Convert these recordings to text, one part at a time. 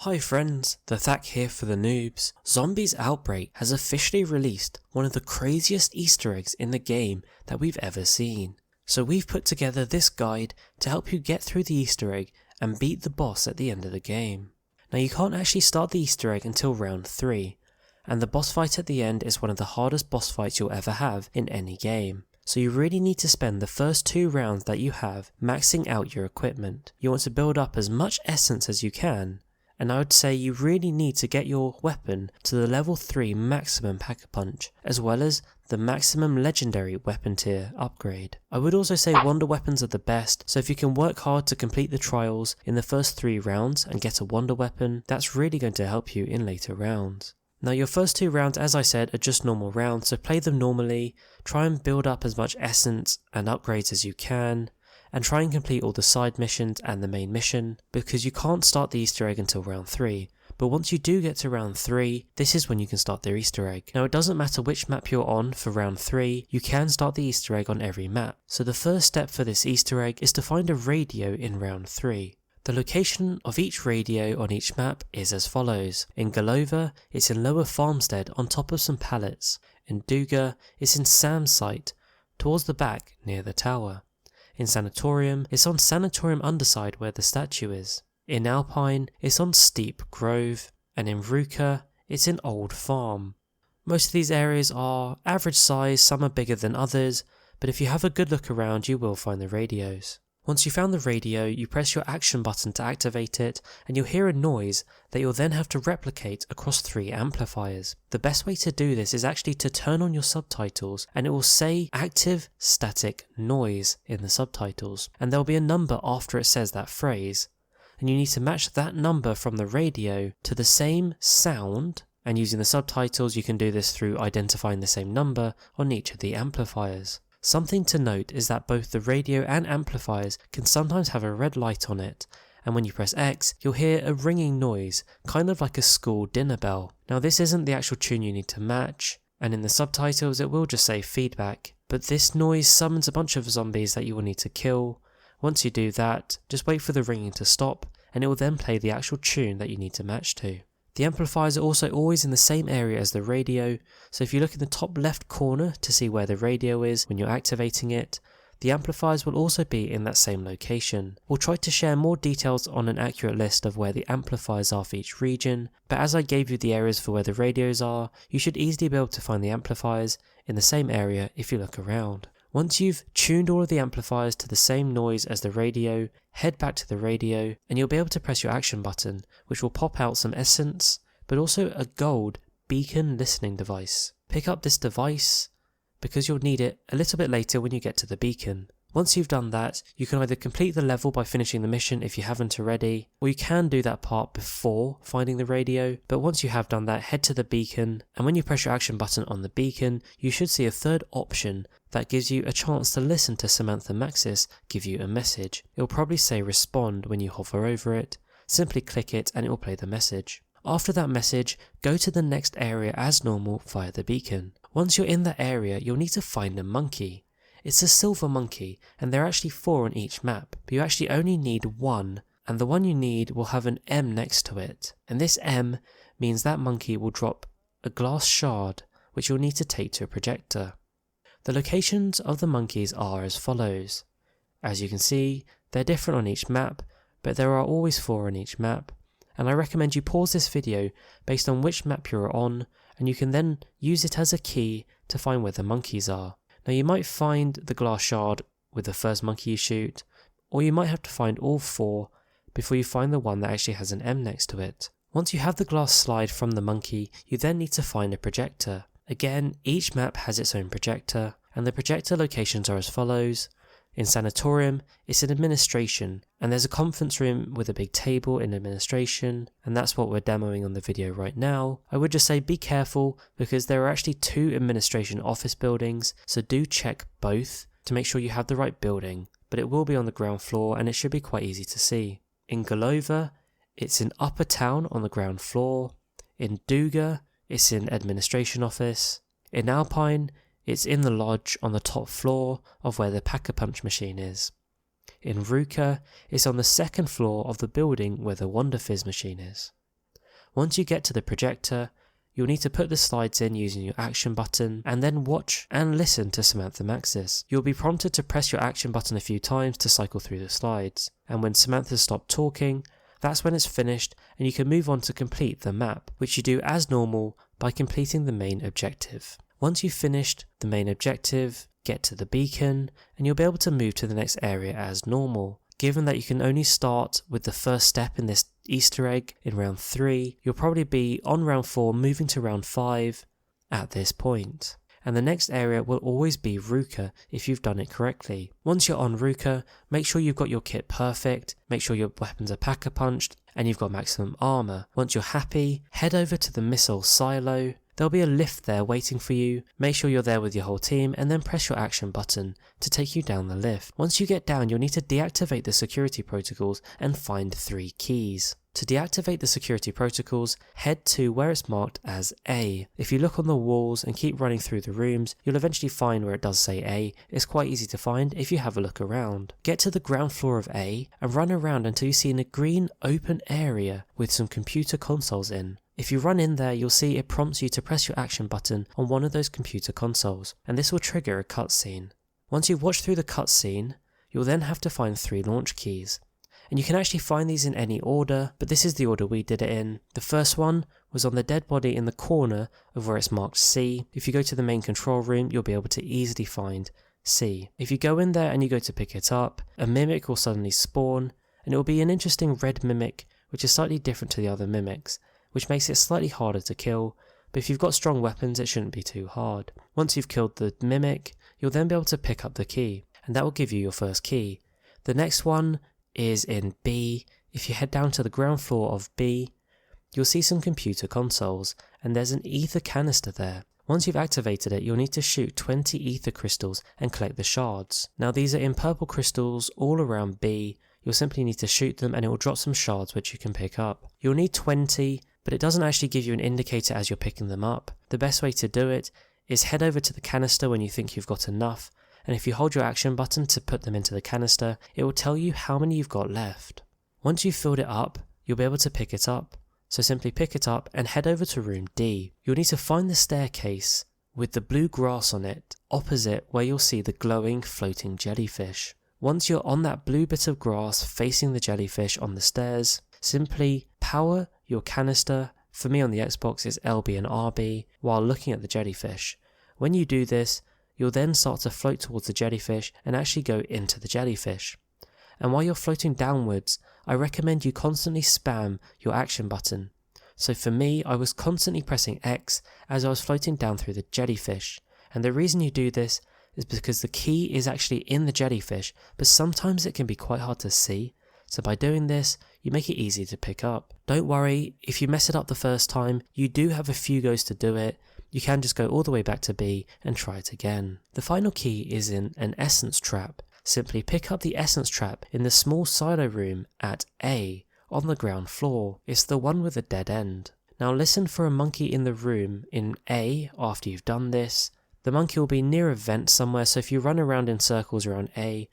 Hi friends, the Thak here for the noobs. Zombies Outbreak has officially released one of the craziest Easter eggs in the game that we've ever seen. So we've put together this guide to help you get through the Easter egg and beat the boss at the end of the game. Now you can't actually start the Easter egg until round 3, and the boss fight at the end is one of the hardest boss fights you'll ever have in any game. So you really need to spend the first 2 rounds that you have maxing out your equipment. You want to build up as much essence as you can, and I would say you really need to get your weapon to the level 3 maximum Pack-a-Punch, as well as the maximum legendary weapon tier upgrade. I would also say wonder weapons are the best, so if you can work hard to complete the trials in the first 3 rounds and get a wonder weapon, that's really going to help you in later rounds. Now your first 2 rounds, as I said, are just normal rounds, so play them normally, try and build up as much essence and upgrades as you can, and try and complete all the side missions and the main mission, because you can't start the Easter egg until round 3, but once you do get to round 3, this is when you can start the Easter egg. Now it doesn't matter which map you're on for round 3, you can start the Easter egg on every map. So the first step for this Easter egg is to find a radio in round 3. The location of each radio on each map is as follows. In Golova, it's in Lower Farmstead on top of some pallets. In Duga, it's in Sam's site, towards the back near the tower. In Sanatorium, it's on Sanatorium underside where the statue is. In Alpine, it's on Steep Grove, and in Ruka, it's in Old Farm. Most of these areas are average size, some are bigger than others, but if you have a good look around you will find the radios. Once you found the radio, you press your action button to activate it, and you'll hear a noise that you'll then have to replicate across 3 amplifiers. The best way to do this is actually to turn on your subtitles, and it will say active static noise in the subtitles, and there'll be a number after it says that phrase, and you need to match that number from the radio to the same sound, and using the subtitles you can do this through identifying the same number on each of the amplifiers. Something to note is that both the radio and amplifiers can sometimes have a red light on it, and when you press X, you'll hear a ringing noise, kind of like a school dinner bell. Now this isn't the actual tune you need to match, and in the subtitles it will just say feedback, but this noise summons a bunch of zombies that you will need to kill. Once you do that, just wait for the ringing to stop, and it will then play the actual tune that you need to match to. The amplifiers are also always in the same area as the radio, so if you look in the top left corner to see where the radio is when you're activating it, the amplifiers will also be in that same location. We'll try to share more details on an accurate list of where the amplifiers are for each region, but as I gave you the areas for where the radios are, you should easily be able to find the amplifiers in the same area if you look around. Once you've tuned all of the amplifiers to the same noise as the radio, head back to the radio and you'll be able to press your action button, which will pop out some essence, but also a gold beacon listening device. Pick up this device because you'll need it a little bit later when you get to the beacon. Once you've done that, you can either complete the level by finishing the mission if you haven't already, or you can do that part before finding the radio, but once you have done that, head to the beacon, and when you press your action button on the beacon, you should see a third option that gives you a chance to listen to Samantha Maxis give you a message. It will probably say respond when you hover over it. Simply click it and it will play the message. After that message, go to the next area as normal via the beacon. Once you're in that area, you'll need to find a monkey. It's a silver monkey, and there are actually 4 on each map, but you actually only need 1, and the one you need will have an M next to it, and this M means that monkey will drop a glass shard, which you'll need to take to a projector. The locations of the monkeys are as follows. As you can see, they're different on each map, but there are always 4 on each map, and I recommend you pause this video based on which map you're on, and you can then use it as a key to find where the monkeys are. Now you might find the glass shard with the first monkey you shoot, or you might have to find all 4 before you find the one that actually has an M next to it. Once you have the glass slide from the monkey, you then need to find a projector. Again, each map has its own projector, and the projector locations are as follows. In Sanatorium, it's in administration, and there's a conference room with a big table in administration, and that's what we're demoing on the video right now. I would just say be careful because there are actually 2 administration office buildings, so do check both to make sure you have the right building, but it will be on the ground floor and it should be quite easy to see. In Golova, it's in Upper Town on the ground floor. In Duga, it's in administration office. In Alpine, it's in the lodge on the top floor of where the Pack-a-Punch machine is. In Ruka, it's on the 2nd floor of the building where the Wonder Fizz machine is. Once you get to the projector, you'll need to put the slides in using your action button and then watch and listen to Samantha Maxis. You'll be prompted to press your action button a few times to cycle through the slides, and when Samantha stopped talking, that's when it's finished and you can move on to complete the map, which you do as normal by completing the main objective. Once you've finished the main objective, get to the beacon and you'll be able to move to the next area as normal. Given that you can only start with the first step in this Easter egg in round 3, you'll probably be on round 4 moving to round 5 at this point. And the next area will always be Ruka if you've done it correctly. Once you're on Ruka, make sure you've got your kit perfect, make sure your weapons are pack-a-punched, and you've got maximum armour. Once you're happy, head over to the missile silo. There'll be a lift there waiting for you. Make sure you're there with your whole team and then press your action button to take you down the lift. Once you get down, you'll need to deactivate the security protocols and find 3 keys. To deactivate the security protocols, head to where it's marked as A. If you look on the walls and keep running through the rooms, you'll eventually find where it does say A. It's quite easy to find if you have a look around. Get to the ground floor of A and run around until you see a green open area with some computer consoles in. If you run in there, you'll see it prompts you to press your action button on one of those computer consoles, and this will trigger a cutscene. Once you've watched through the cutscene, you'll then have to find 3 launch keys. And you can actually find these in any order, but this is the order we did it in. The first one was on the dead body in the corner of where it's marked C. If you go to the main control room, you'll be able to easily find C. If you go in there and you go to pick it up, a mimic will suddenly spawn, and it will be an interesting red mimic, which is slightly different to the other mimics, which makes it slightly harder to kill, but if you've got strong weapons it shouldn't be too hard. Once you've killed the mimic, you'll then be able to pick up the key, and that will give you your first key. The next one is in B. If you head down to the ground floor of B, you'll see some computer consoles, and there's an ether canister there. Once you've activated it, you'll need to shoot 20 ether crystals and collect the shards. Now these are in purple crystals all around B. You'll simply need to shoot them and it will drop some shards which you can pick up. You'll need 20, but it doesn't actually give you an indicator as you're picking them up. The best way to do it is head over to the canister when you think you've got enough, and if you hold your action button to put them into the canister, it will tell you how many you've got left. Once you've filled it up, you'll be able to pick it up. So simply pick it up and head over to room D. You'll need to find the staircase with the blue grass on it, opposite where you'll see the glowing floating jellyfish. Once you're on that blue bit of grass facing the jellyfish on the stairs, simply power your canister, for me on the Xbox is LB and RB, while looking at the jellyfish. When you do this, you'll then start to float towards the jellyfish and actually go into the jellyfish. And while you're floating downwards, I recommend you constantly spam your action button. So for me, I was constantly pressing X as I was floating down through the jellyfish. And the reason you do this is because the key is actually in the jellyfish, but sometimes it can be quite hard to see. So by doing this, you make it easy to pick up. Don't worry, if you mess it up the first time, you do have a few goes to do it. You can just go all the way back to B and try it again. The final key is in an essence trap. Simply pick up the essence trap in the small silo room at A on the ground floor. It's the one with a dead end. Now listen for a monkey in the room in A after you've done this. The monkey will be near a vent somewhere, so if you run around in circles around A,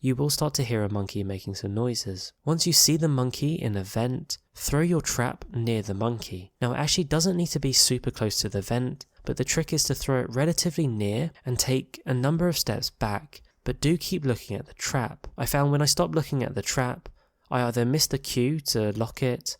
you will start to hear a monkey making some noises. Once you see the monkey in a vent, throw your trap near the monkey. Now it actually doesn't need to be super close to the vent, but the trick is to throw it relatively near and take a number of steps back, but do keep looking at the trap. I found when I stopped looking at the trap, I either missed the cue to lock it,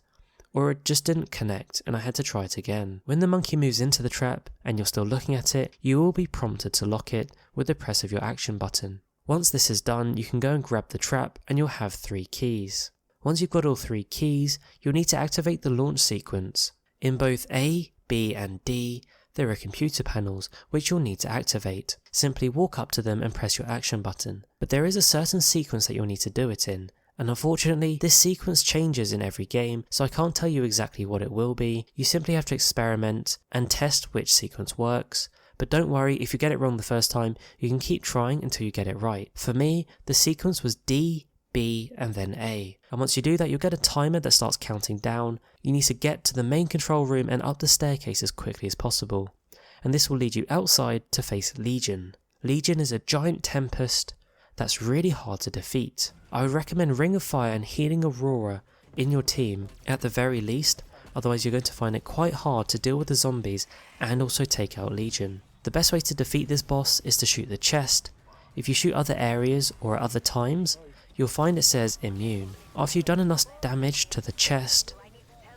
or it just didn't connect and I had to try it again. When the monkey moves into the trap and you're still looking at it, you will be prompted to lock it with the press of your action button. Once this is done, you can go and grab the trap and you'll have 3 keys. Once you've got all 3 keys, you'll need to activate the launch sequence. In both A, B and D, there are computer panels which you'll need to activate. Simply walk up to them and press your action button. But there is a certain sequence that you'll need to do it in, and unfortunately this sequence changes in every game, so I can't tell you exactly what it will be. You simply have to experiment and test which sequence works. But don't worry, if you get it wrong the first time, you can keep trying until you get it right. For me, the sequence was D, B and then A. And once you do that, you'll get a timer that starts counting down. You need to get to the main control room and up the staircase as quickly as possible. And this will lead you outside to face Legion. Legion is a giant tempest that's really hard to defeat. I would recommend Ring of Fire and Healing Aurora in your team. At the very least, otherwise you're going to find it quite hard to deal with the zombies and also take out Legion. The best way to defeat this boss is to shoot the chest. If you shoot other areas or at other times, you'll find it says immune. After you've done enough damage to the chest,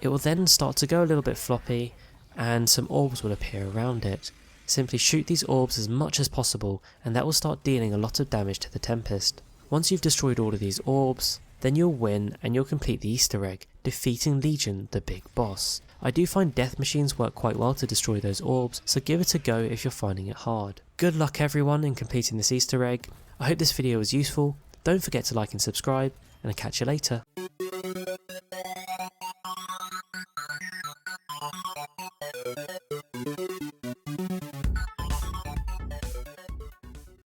it will then start to go a little bit floppy and some orbs will appear around it. Simply shoot these orbs as much as possible and that will start dealing a lot of damage to the Tempest. Once you've destroyed all of these orbs, then you'll win and you'll complete the Easter egg, defeating Legion, the big boss. I do find death machines work quite well to destroy those orbs, so give it a go if you're finding it hard. Good luck everyone in completing this Easter egg. I hope this video was useful. Don't forget to like and subscribe, and I'll catch you later.